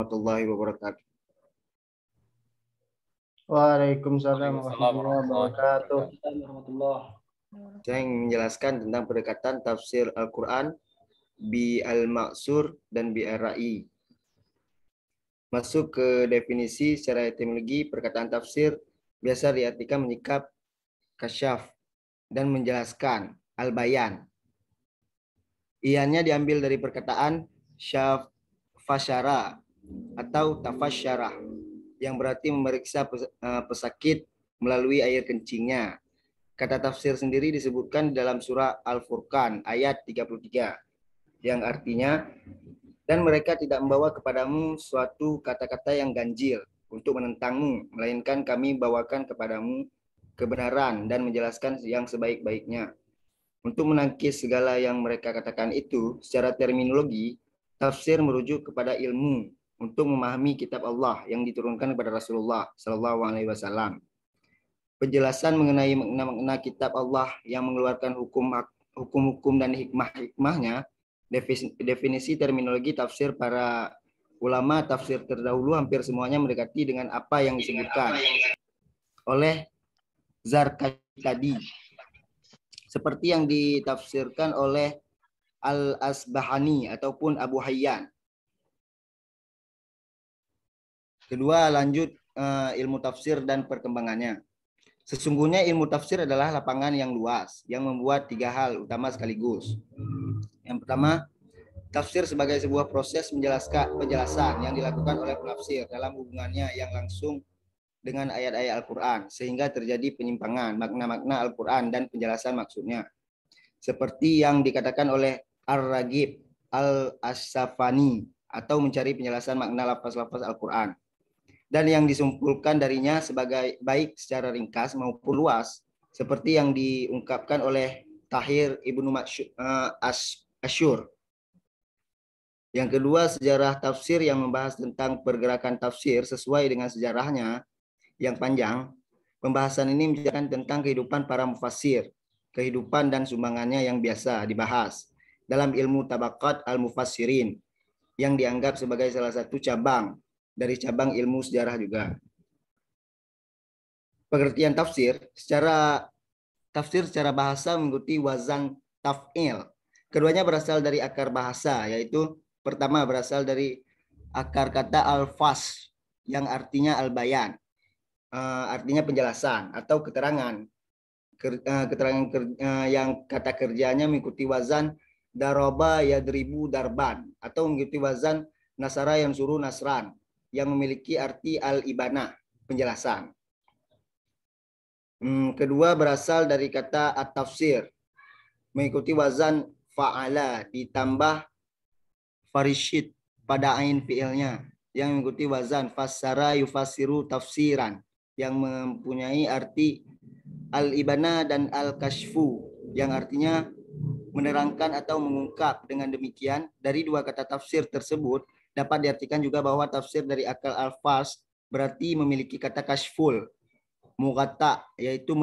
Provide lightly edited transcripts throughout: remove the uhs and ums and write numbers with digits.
Warahmatullahi wabarakatuh. Waalaikumsalam Waalaikumsalam warahmatullahi warahmatullahi wabarakatuh. Saya ingin menjelaskan tentang pendekatan tafsir Al-Quran bi al-ma'sur dan bi ar-ra'i. Masuk ke definisi secara etimologi, perkataan tafsir biasa diartikan menyikap, kasyaf, dan menjelaskan, al-bayan. Ianya diambil dari perkataan syaf fasyara atau tafasyarah, yang berarti memeriksa pesakit melalui air kencingnya. Kata tafsir sendiri disebutkan dalam surah Al-Furqan ayat 33, yang artinya, dan mereka tidak membawa kepadamu suatu kata-kata yang ganjil untuk menentangmu, melainkan kami bawakan kepadamu kebenaran dan menjelaskan yang sebaik-baiknya. Untuk menangkis segala yang mereka katakan itu, secara terminologi, tafsir merujuk kepada ilmu untuk memahami kitab Allah yang diturunkan kepada Rasulullah Shallallahu Alaihi Wasallam. Penjelasan mengenai makna-makna kitab Allah yang mengeluarkan hukum-hukum dan hikmah-hikmahnya, definisi terminologi tafsir para ulama tafsir terdahulu hampir semuanya mendekati dengan apa yang disebutkan oleh Zarkashi tadi, seperti yang ditafsirkan oleh Al-Asbahani ataupun Abu Hayyan. Kedua, lanjut ilmu tafsir dan perkembangannya. Sesungguhnya ilmu tafsir adalah lapangan yang luas yang membuat tiga hal utama sekaligus. Yang pertama, tafsir sebagai sebuah proses penjelasan yang dilakukan oleh penafsir dalam hubungannya yang langsung dengan ayat-ayat Al-Quran, sehingga terjadi penyimpangan makna-makna Al-Quran dan penjelasan maksudnya. Seperti yang dikatakan oleh Ar-Ragib Al-Asafani, atau mencari penjelasan makna lafaz-lafaz Al-Quran. Dan yang disimpulkan darinya sebagai baik secara ringkas maupun luas, seperti yang diungkapkan oleh Tahir Ibnu Asyur. Yang kedua, sejarah tafsir yang membahas tentang pergerakan tafsir sesuai dengan sejarahnya yang panjang. Pembahasan ini menjelaskan tentang kehidupan para mufassir, kehidupan dan sumbangannya yang biasa dibahas dalam ilmu tabaqat al-mufassirin, yang dianggap sebagai salah satu cabang dari cabang ilmu sejarah juga. Pengertian tafsir secara bahasa mengikuti wazan taf'il. Keduanya berasal dari akar bahasa, yaitu pertama berasal dari akar kata al-fas yang artinya al-bayan, artinya penjelasan atau keterangan. Yang kata kerjanya mengikuti wazan daroba yadribu darban, atau mengikuti wazan nasara yang suruh nasran, yang memiliki arti al-ibanah, penjelasan. Kedua berasal dari kata at-tafsir, mengikuti wazan fa'ala ditambah farishid pada ain fi'ilnya, yang mengikuti wazan fassara yufassiru tafsiran, yang mempunyai arti al-ibanah dan al-kashfu, yang artinya menerangkan atau mengungkap. Dengan demikian, dari dua kata tafsir tersebut dapat diartikan juga bahwa tafsir dari akal al-fas berarti memiliki kata kashful, mughatta, yaitu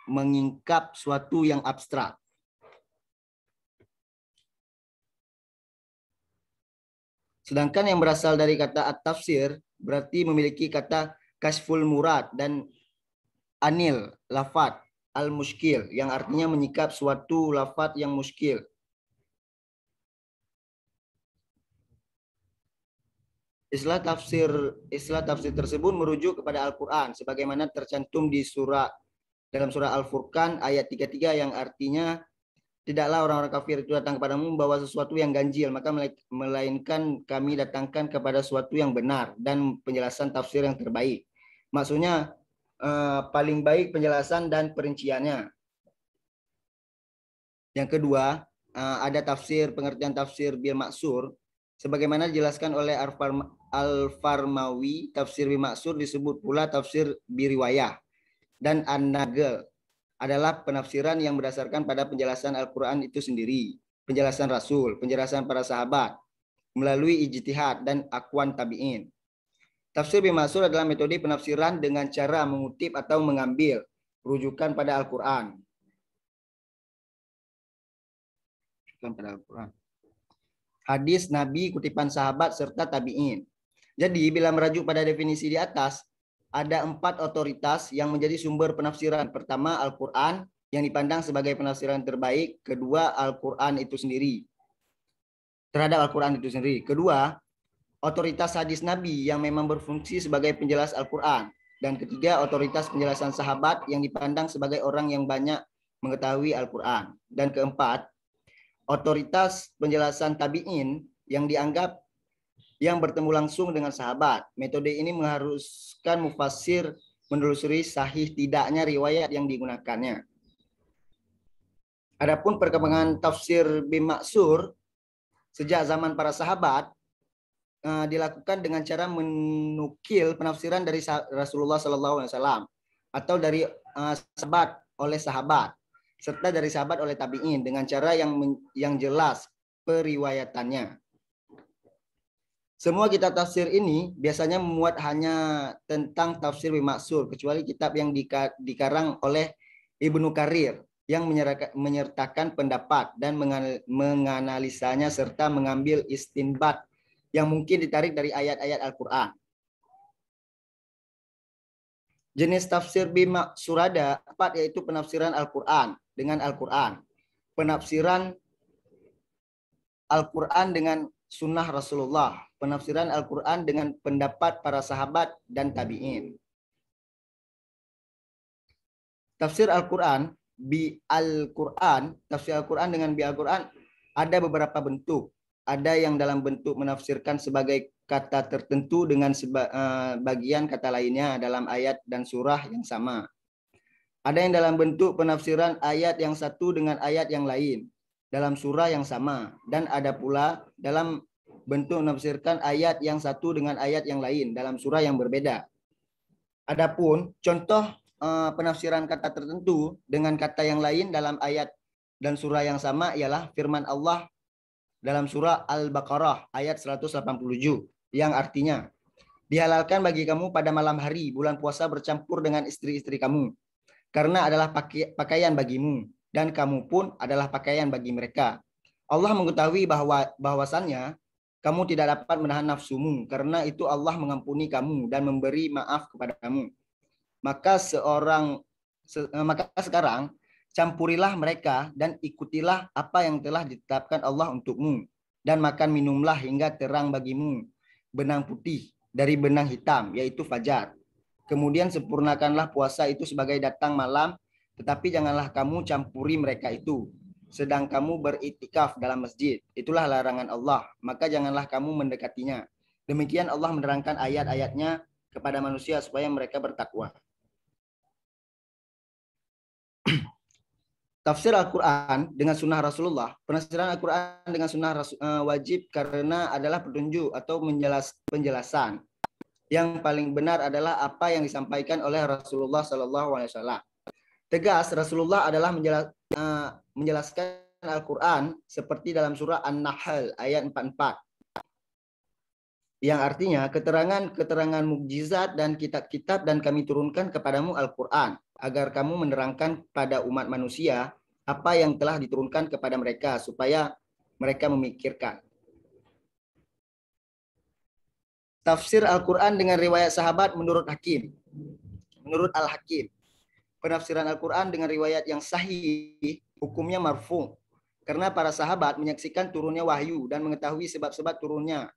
mengingkap suatu yang abstrak. Sedangkan yang berasal dari kata at-tafsir berarti memiliki kata kashful murad dan anil lafat al-muskil, yang artinya menyikap suatu lafat yang muskil. Istilah tafsir tersebut merujuk kepada Al-Quran sebagaimana tercantum dalam surah Al-Furqan ayat 33, yang artinya, tidaklah orang-orang kafir itu datang kepadamu membawa sesuatu yang ganjil, maka melainkan kami datangkan kepada sesuatu yang benar dan penjelasan tafsir yang terbaik. Maksudnya paling baik penjelasan dan perinciannya. Yang kedua, ada pengertian tafsir bil maksur. Sebagaimana dijelaskan oleh Al-Farmawi, tafsir bil maksur disebut pula tafsir biriwayah. Dan An-Nagel adalah penafsiran yang berdasarkan pada penjelasan Al-Quran itu sendiri, penjelasan Rasul, penjelasan para sahabat, melalui ijtihad dan aqwan tabi'in. Tafsir bil maksur adalah metode penafsiran dengan cara mengutip atau mengambil rujukan pada Al-Quran. Hadis Nabi, kutipan sahabat, serta tabi'in. Jadi bila merujuk pada definisi di atas, ada 4 otoritas yang menjadi sumber penafsiran. Pertama, Al-Quran yang dipandang sebagai penafsiran terbaik. Kedua, Al-Quran itu sendiri. Terhadap Al-Quran itu sendiri. Kedua, otoritas hadis Nabi yang memang berfungsi sebagai penjelas Al-Quran. Dan ketiga, otoritas penjelasan sahabat yang dipandang sebagai orang yang banyak mengetahui Al-Quran. Dan keempat, otoritas penjelasan tabi'in yang dianggap yang bertemu langsung dengan sahabat. Metode ini mengharuskan mufassir menelusuri sahih tidaknya riwayat yang digunakannya. Adapun perkembangan tafsir bimaksur sejak zaman para sahabat dilakukan dengan cara menukil penafsiran dari Rasulullah SAW atau dari sahabat oleh sahabat serta dari sahabat oleh tabi'in dengan cara yang jelas periwayatannya. Semua kitab tafsir ini biasanya memuat hanya tentang tafsir bimaksur, kecuali kitab yang dikarang oleh Ibnu Katsir yang menyertakan pendapat dan menganalisanya serta mengambil istinbat yang mungkin ditarik dari ayat-ayat Al-Quran. Jenis tafsir bimaksur ada 4, yaitu penafsiran Al-Quran dengan Al-Quran, penafsiran Al-Quran dengan sunnah Rasulullah, penafsiran Al-Quran dengan pendapat para sahabat dan tabi'in. Tafsir Al-Quran, tafsir Al-Quran dengan bi Al-Quran ada beberapa bentuk. Ada yang dalam bentuk menafsirkan sebagai kata tertentu dengan bagian kata lainnya dalam ayat dan surah yang sama. Ada yang dalam bentuk penafsiran ayat yang satu dengan ayat yang lain dalam surah yang sama, dan ada pula dalam bentuk menafsirkan ayat yang satu dengan ayat yang lain dalam surah yang berbeda. Adapun contoh penafsiran kata tertentu dengan kata yang lain dalam ayat dan surah yang sama ialah firman Allah dalam surah Al-Baqarah ayat 187 yang artinya, dihalalkan bagi kamu pada malam hari bulan puasa bercampur dengan istri-istri kamu karena adalah pakaian bagimu, dan kamu pun adalah pakaian bagi mereka. Allah mengetahui bahwasannya kamu tidak dapat menahan nafsumu, karena itu Allah mengampuni kamu dan memberi maaf kepada kamu. Maka sekarang campurilah mereka dan ikutilah apa yang telah ditetapkan Allah untukmu, dan makan minumlah hingga terang bagimu benang putih dari benang hitam, yaitu fajar. Kemudian sempurnakanlah puasa itu sebagai datang malam, tetapi janganlah kamu campuri mereka itu sedang kamu beriktikaf dalam masjid. Itulah larangan Allah, maka janganlah kamu mendekatinya. Demikian Allah menerangkan ayat-ayatnya kepada manusia supaya mereka bertakwa. Tafsir Al-Quran dengan sunnah Rasulullah. Penafsiran Al-Quran dengan sunnah wajib karena adalah petunjuk atau penjelasan. Yang paling benar adalah apa yang disampaikan oleh Rasulullah SAW. Tegas, Rasulullah adalah menjelaskan Al-Quran seperti dalam surah An-Nahl ayat 44. Yang artinya keterangan mukjizat dan kitab-kitab dan kami turunkan kepadamu Al-Quran agar kamu menerangkan pada umat manusia apa yang telah diturunkan kepada mereka supaya mereka memikirkan. Tafsir Al-Quran dengan riwayat sahabat menurut Hakim. Menurut Al-Hakim, penafsiran Al-Quran dengan riwayat yang sahih hukumnya marfu, karena para sahabat menyaksikan turunnya wahyu dan mengetahui sebab-sebab turunnya.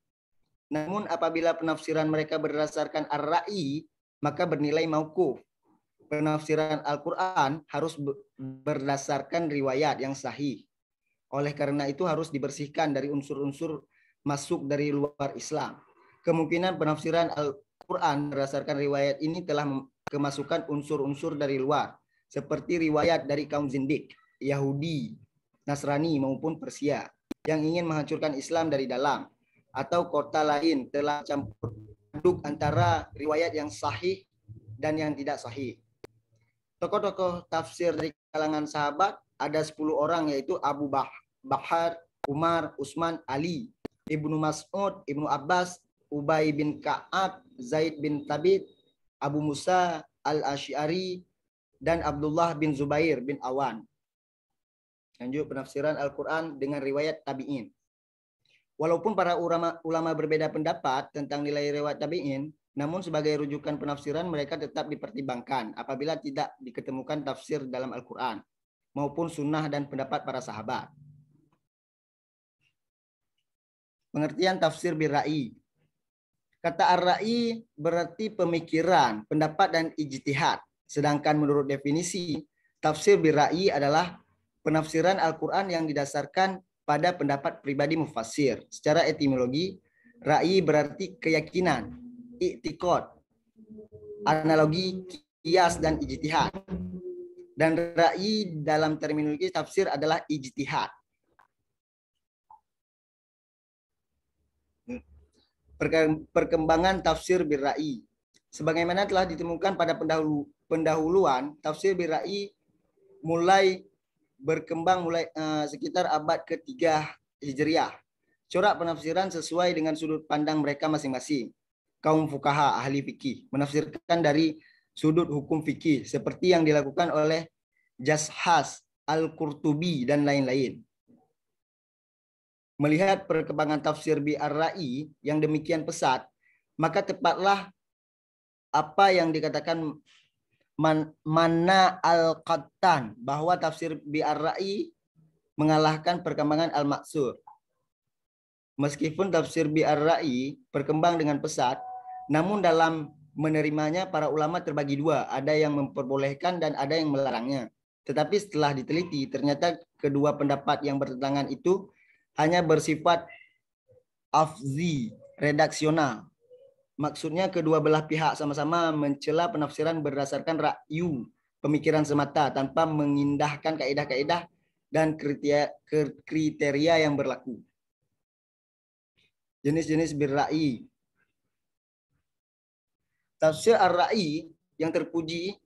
Namun apabila penafsiran mereka berdasarkan ar-ra'i, maka bernilai mauquf. Penafsiran Al-Quran harus berdasarkan riwayat yang sahih. Oleh karena itu harus dibersihkan dari unsur-unsur masuk dari luar Islam. Kemungkinan penafsiran Al-Quran berdasarkan riwayat ini telah kemasukan unsur-unsur dari luar, seperti riwayat dari kaum zindik, Yahudi, Nasrani maupun Persia, yang ingin menghancurkan Islam dari dalam, atau kota lain telah campur aduk antara riwayat yang sahih dan yang tidak sahih. Tokoh-tokoh tafsir dari kalangan sahabat ada 10 orang, yaitu Abu Bakar, Umar, Utsman, Ali, Ibnu Mas'ud, Ibnu Abbas, Ubay bin Ka'ab, Zaid bin Thabit, Abu Musa al-Asy'ari, dan Abdullah bin Zubair bin Awan. Lanjut penafsiran Al-Quran dengan riwayat tabi'in. Walaupun para ulama berbeda pendapat tentang nilai riwayat tabi'in, namun sebagai rujukan penafsiran mereka tetap dipertimbangkan apabila tidak diketemukan tafsir dalam Al-Quran maupun sunnah dan pendapat para sahabat. Pengertian tafsir bir-ra'i. Kata ar-ra'i berarti pemikiran, pendapat, dan ijtihad. Sedangkan menurut definisi, tafsir bir-ra'i adalah penafsiran Al-Quran yang didasarkan pada pendapat pribadi mufassir. Secara etimologi, ra'i berarti keyakinan, i'tiqad, analogi, qiyas, dan ijtihad. Dan ra'i dalam terminologi tafsir adalah ijtihad. Perkembangan tafsir bir-ra'i. Sebagaimana telah ditemukan pada pendahuluan, tafsir bir-ra'i mulai berkembang sekitar abad ke-3 Hijriah. Corak penafsiran sesuai dengan sudut pandang mereka masing-masing. Kaum fuqaha, ahli fikih, menafsirkan dari sudut hukum fikih seperti yang dilakukan oleh Jashas, Al-Qurtubi, dan lain-lain. Melihat perkembangan tafsir bi ar-ra'i yang demikian pesat, maka tepatlah apa yang dikatakan Mana al-Qattan bahwa tafsir bi ar-ra'i mengalahkan perkembangan al-maksur. Meskipun tafsir bi ar-ra'i berkembang dengan pesat, namun dalam menerimanya para ulama terbagi dua, ada yang memperbolehkan dan ada yang melarangnya. Tetapi setelah diteliti, ternyata kedua pendapat yang bertentangan itu hanya bersifat afzi, redaksional. Maksudnya kedua belah pihak sama-sama mencela penafsiran berdasarkan ra'yu, pemikiran semata tanpa mengindahkan kaidah-kaidah dan kriteria yang berlaku. Jenis-jenis bir-ra'i. Tafsir ar-ra'i yang terpuji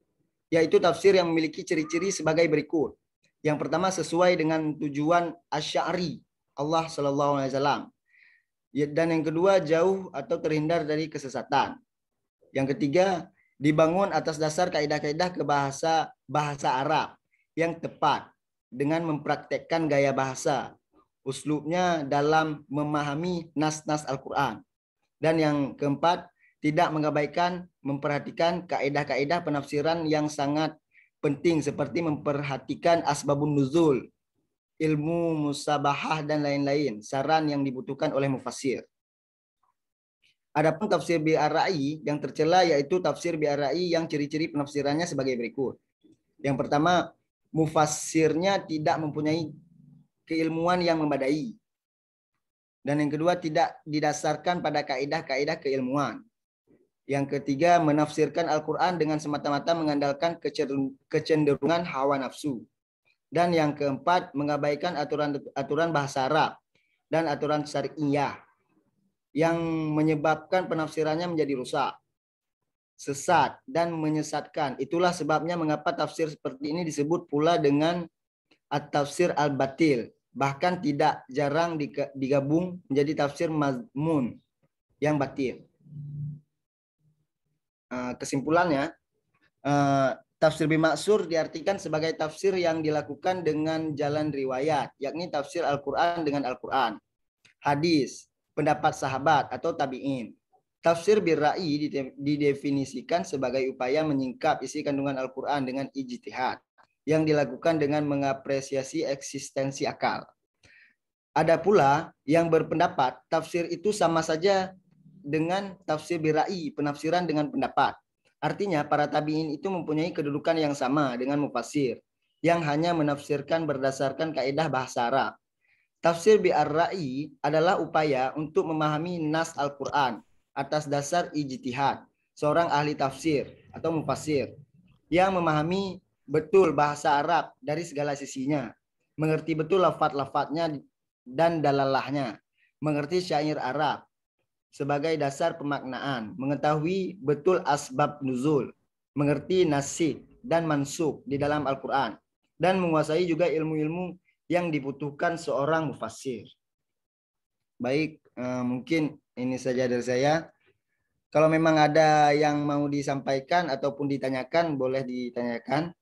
yaitu tafsir yang memiliki ciri-ciri sebagai berikut. Yang pertama, sesuai dengan tujuan Asy'ari Allah Shallallahu Alaihi Wasallam. Dan yang kedua, jauh atau terhindar dari kesesatan. Yang ketiga, dibangun atas dasar kaidah-kaidah bahasa Arab yang tepat dengan mempraktekkan gaya bahasa, uslubnya dalam memahami nas-nas Al-Quran. Dan yang keempat, tidak mengabaikan memperhatikan kaidah-kaidah penafsiran yang sangat penting seperti memperhatikan asbabun nuzul, ilmu musabahah, dan lain-lain, saran yang dibutuhkan oleh mufassir. Adapun tafsir bi ar-ra'i yang tercela yaitu tafsir bi ar-ra'i yang ciri-ciri penafsirannya sebagai berikut. Yang pertama, mufassirnya tidak mempunyai keilmuan yang memadai. Dan yang kedua, tidak didasarkan pada kaidah-kaidah keilmuan. Yang ketiga, menafsirkan Al-Quran dengan semata-mata mengandalkan kecenderungan hawa nafsu. Dan yang keempat, mengabaikan aturan bahasa Arab dan aturan syari'iyah yang menyebabkan penafsirannya menjadi rusak, sesat, dan menyesatkan. Itulah sebabnya mengapa tafsir seperti ini disebut pula dengan at-tafsir al-batil. Bahkan tidak jarang digabung menjadi tafsir mazmun yang batil. Kesimpulannya, tafsir bimaksur diartikan sebagai tafsir yang dilakukan dengan jalan riwayat, yakni tafsir Al-Quran dengan Al-Quran, hadis, pendapat sahabat atau tabi'in. Tafsir bir-ra'i didefinisikan sebagai upaya menyingkap isi kandungan Al-Quran dengan ijtihad yang dilakukan dengan mengapresiasi eksistensi akal. Ada pula yang berpendapat tafsir itu sama saja dengan tafsir bir-ra'i, penafsiran dengan pendapat. Artinya para tabi'in itu mempunyai kedudukan yang sama dengan mufassir yang hanya menafsirkan berdasarkan kaidah bahasa Arab. Tafsir bi ar-ra'i adalah upaya untuk memahami nas Al-Quran atas dasar ijtihad seorang ahli tafsir atau mufassir yang memahami betul bahasa Arab dari segala sisinya, mengerti betul lafaz-lafaznya dan dalalahnya, mengerti syair Arab sebagai dasar pemaknaan, mengetahui betul asbab nuzul, mengerti nasikh dan mansukh di dalam Al-Quran, dan menguasai juga ilmu-ilmu yang dibutuhkan seorang mufassir. Baik, mungkin ini saja dari saya. Kalau memang ada yang mau disampaikan ataupun ditanyakan, boleh ditanyakan.